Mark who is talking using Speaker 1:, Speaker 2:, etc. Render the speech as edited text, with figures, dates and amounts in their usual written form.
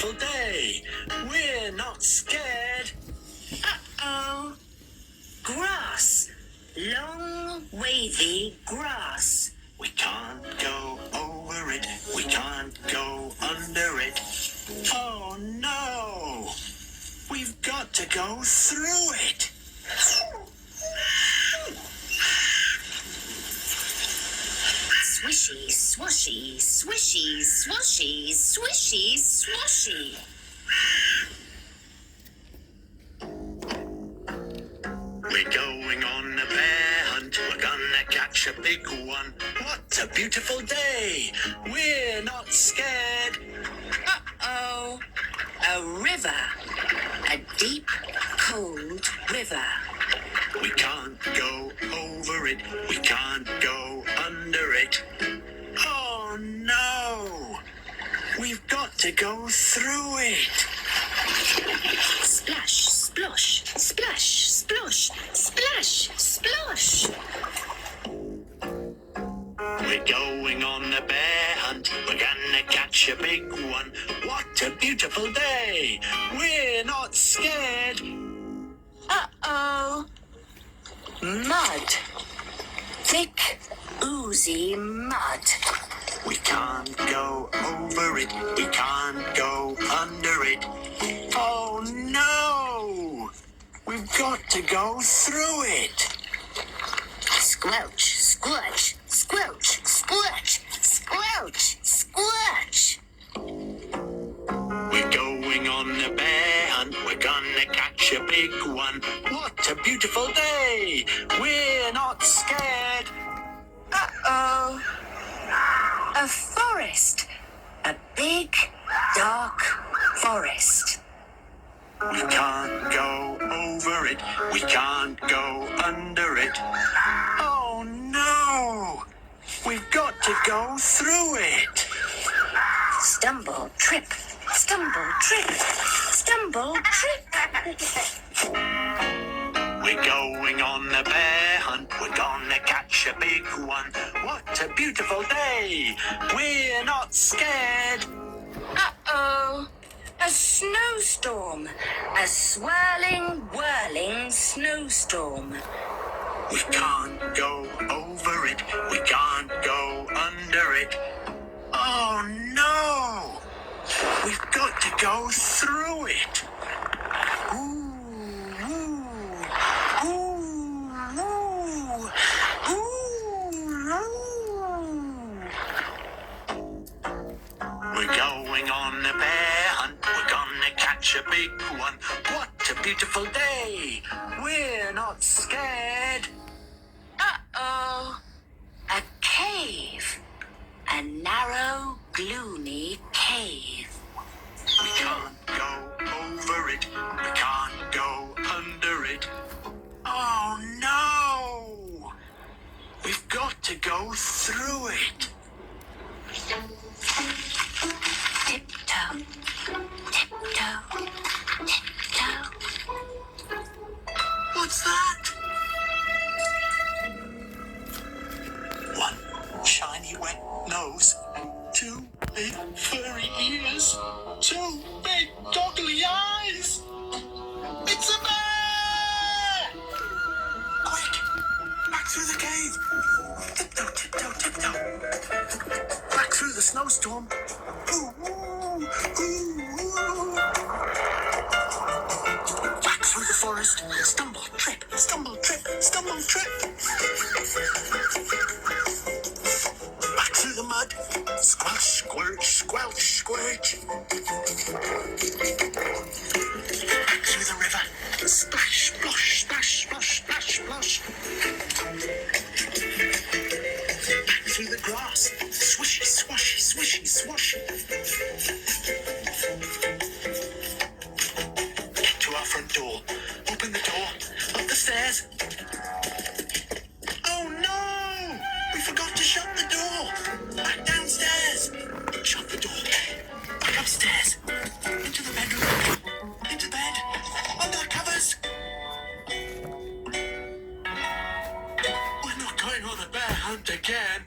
Speaker 1: beautiful day. We're not scared.
Speaker 2: Uh-oh. Grass. Long, wavy grass.
Speaker 1: We can't go over it. We can't go under it. Oh no! We've got to go through it.
Speaker 2: Swishy, swashy, swishy, swashy, swishy, swashy.
Speaker 1: We're going on a bear hunt. We're gonna catch a big one. What a beautiful day. We're not scared.
Speaker 2: Uh-oh. A river. A deep, cold river.
Speaker 1: We can't go over it. We can't go under it. Oh no! We've got to go through it.
Speaker 2: Splash, splosh, splash, splosh, splash, splosh.
Speaker 1: We're going on a bear hunt. We're gonna catch a big one. What a beautiful day. We're not scared.
Speaker 2: Uh-oh. Mud. Thick, oozy mud.
Speaker 1: We can't go over it. We can't go under it. Oh no! We've got to go through it.
Speaker 2: Squelch, squelch, squelch, squelch, squelch, squelch.
Speaker 1: We're going on a bear hunt. We're gonna catch a big one. What a beautiful day. We're not scared.
Speaker 2: Uh-oh. A forest. A big, dark forest.
Speaker 1: We can't go over it. We can't go under it. Oh no! We've got to go through it.
Speaker 2: Stumble, trip, stumble, trip, stumble, trip.
Speaker 1: We're going on a bear hunt. We're gonna catch a big one. What a beautiful day. We're not scared.
Speaker 2: Uh-oh. A snowstorm. A swirling, whirling snowstorm.
Speaker 1: We can't go over it. We can't go under it. Oh no! We've got to go through it. Ooh, ooh, ooh, ooh, ooh. We're going on a bear hunt. We're gonna catch a big one. What a beautiful day. We're not scared.
Speaker 2: Uh-oh. A cave. A narrow, gloomy cave.
Speaker 1: We can't go over it. We can't go under it. Oh no! We've got to go through it.
Speaker 2: Tiptoe, tiptoe, tiptoe.
Speaker 1: What's that? One shiny wet nose, two big furry ears, two big goggly eyes. It's a bear! Quick, back through the cave. Tiptoe, tiptoe, tiptoe. Back through the snowstorm. Ooh, ooh, ooh, ooh. Back through the forest. Stumble, trip, stumble, trip, stumble, trip. Back through the mud. Squelch, squirch, squelch, squirch. Back through the river. Splash, splosh, splash, splosh, splash, splosh. Back through the grass. Swishy, swashy, swishy, swash. Get to our front door. Open the door. Up the stairs. Oh no! We forgot to shut the door. Back downstairs. Shut the door. Back upstairs. Into the bedroom. Into bed. Under the covers. We're not going on a bear hunt again.